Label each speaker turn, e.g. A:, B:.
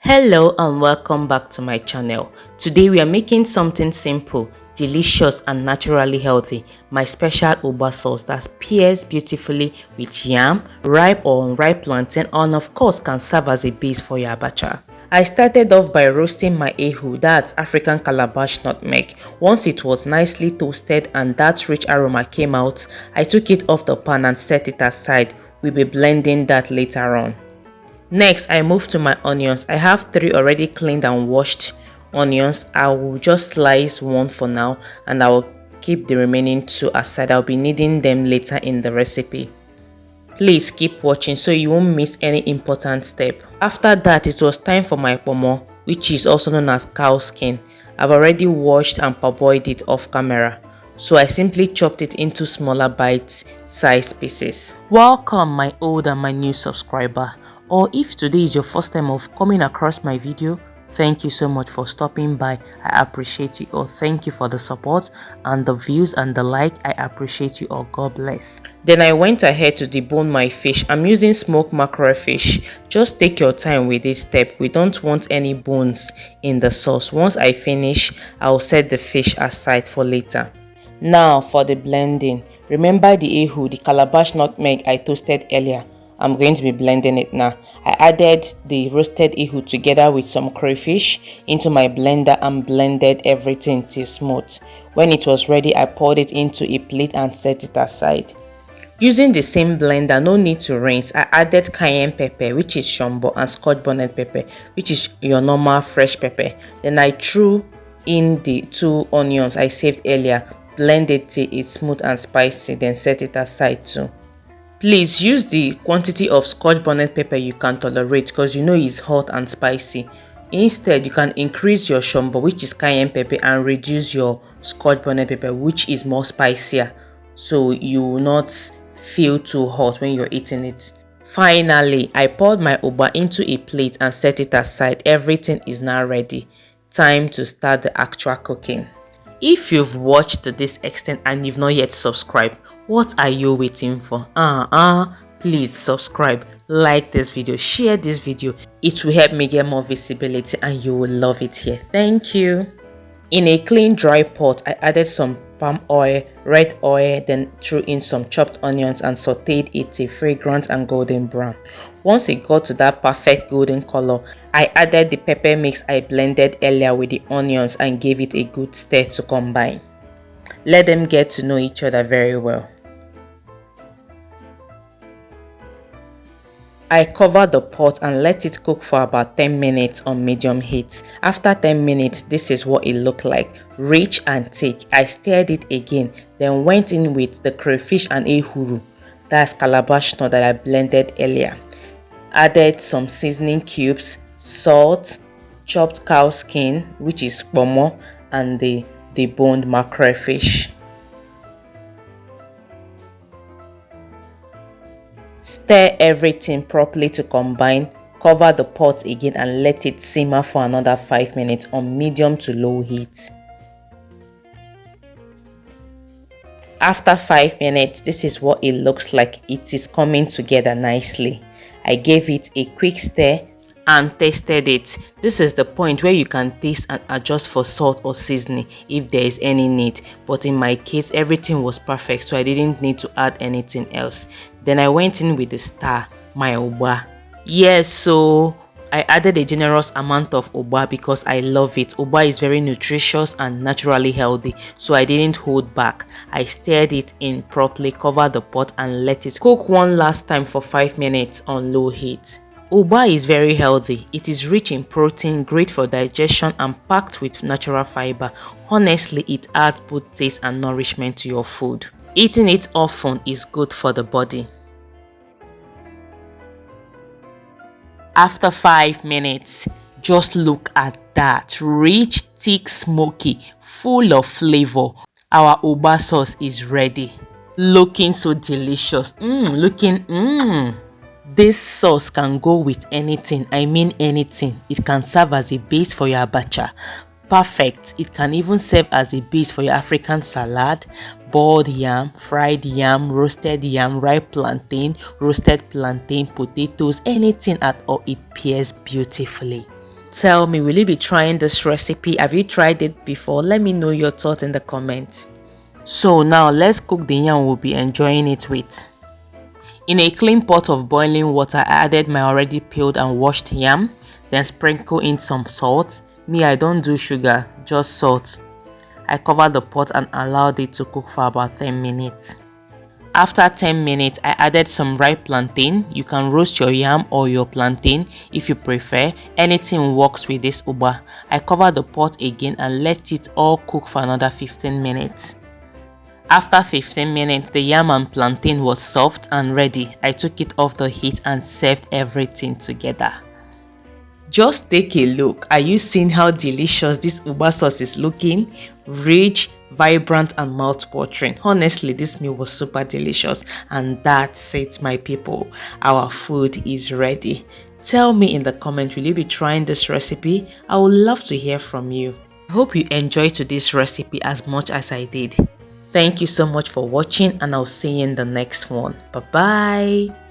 A: Hello and welcome back to my channel. Today we are making something simple, delicious and naturally healthy, my special Ugba sauce that pairs beautifully with yam, ripe or unripe plantain, and of course can serve as a base for your abacha. I started off by roasting my ehu, that's African calabash nutmeg. Once it was nicely toasted and that rich aroma came out, I took it off the pan and set it aside. We'll be blending that later on. Next, I move to my onions. I have 3 already cleaned and washed onions. I will just slice one for now and I will keep the remaining 2 aside. I'll be needing them later in the recipe. Please keep watching so you won't miss any important step. After that, it was time for my pomo, which is also known as cow skin. I've already washed and parboiled it off camera, so I simply chopped it into smaller bite-sized pieces. Welcome my old and my new subscriber, or if today is your first time of coming across my video, thank you so much for stopping by. I appreciate you all. Thank you for the support and the views and the like. I appreciate you all. God bless. Then I went ahead to debone my fish. I'm using smoked mackerel fish. Just take your time with this step. We don't want any bones in the sauce. Once I finish, I'll set the fish aside for later. Now for the blending. Remember the ehu, the calabash nutmeg I toasted earlier. I'm going to be blending it now. I added the roasted ehu together with some crayfish into my blender and blended everything till smooth. When it was ready, I poured it into a plate and set it aside. Using the same blender, no need to rinse, I added cayenne pepper, which is shombo, and scotch bonnet pepper, which is your normal fresh pepper. Then I threw in the 2 onions I saved earlier, blend it till it's smooth and spicy, then set it aside too. Please use the quantity of scotch bonnet pepper you can tolerate because you know it's hot and spicy. Instead, you can increase your shombo, which is cayenne pepper, and reduce your scotch bonnet pepper, which is more spicier, so you will not feel too hot when you're eating it. Finally, I poured my ugba into a plate and set it aside. Everything is now ready. Time to start the actual cooking. If you've watched to this extent and you've not yet subscribed, what are you waiting for? Please subscribe, like this video, share this video. It will help me get more visibility and you will love it here. Thank you. In a clean dry pot, I added some palm oil, red oil, then threw in some chopped onions and sauteed it till fragrant and golden brown. Once it got to that perfect golden color, I added the pepper mix I blended earlier with the onions and gave it a good stir to combine. Let them get to know each other very well. I covered the pot and let it cook for about 10 minutes on medium heat. After 10 minutes, this is what it looked like, rich and thick. I stirred it again, then went in with the crayfish and ehuru, that's calabash nut that I blended earlier. Added some seasoning cubes, salt, chopped cow skin, which is pomo, and the deboned mackerel fish. Stir everything properly to combine. Cover the pot again and let it simmer for another 5 minutes on medium to low heat. After 5 minutes, this is what it looks like. It is coming together nicely. I gave it a quick stir and tasted it. This is the point where you can taste and adjust for salt or seasoning if there is any need, but in my case everything was perfect, so I didn't need to add anything else. Then I went in with the star, my ugba. Yes, so I added a generous amount of ugba because I love it. Ugba is very nutritious and naturally healthy, so I didn't hold back. I stirred it in properly, covered the pot and let it cook one last time for 5 minutes on low heat. Ugba is very healthy. It is rich in protein, great for digestion and packed with natural fiber. Honestly, it adds both taste and nourishment to your food. Eating it often is good for the body. After 5 minutes, just look at that. Rich, thick, smoky, full of flavor. Our Ugba sauce is ready. Looking so delicious. This sauce can go with anything, I mean anything. It can serve as a base for your abacha. Perfect. It can even serve as a base for your African salad, boiled yam, fried yam, roasted yam, ripe plantain, roasted plantain, potatoes, anything at all. It pairs beautifully. tell me, will you be trying this recipe? Have you tried it before? Let me know your thoughts in the comments. So now let's cook the yam we'll be enjoying it with. In a clean pot of boiling water, I added my already peeled and washed yam, then sprinkle in some salt. Me, I don't do sugar, just salt. I covered the pot and allowed it to cook for about 10 minutes. After 10 minutes, I added some ripe plantain. You can roast your yam or your plantain if you prefer. Anything works with this ugba. I covered the pot again and let it all cook for another 15 minutes. After 15 minutes, the yam and plantain was soft and ready. I took it off the heat and served everything together. Just take a look. Are you seeing how delicious this ugba sauce is looking? Rich, vibrant and mouth-watering. Honestly, this meal was super delicious, and that's it, my people. Our food is ready. Tell me in the comment, will you be trying this recipe? I would love to hear from you. I hope you enjoyed today's recipe as much as I did. Thank you so much for watching, and I'll see you in the next one. Bye bye.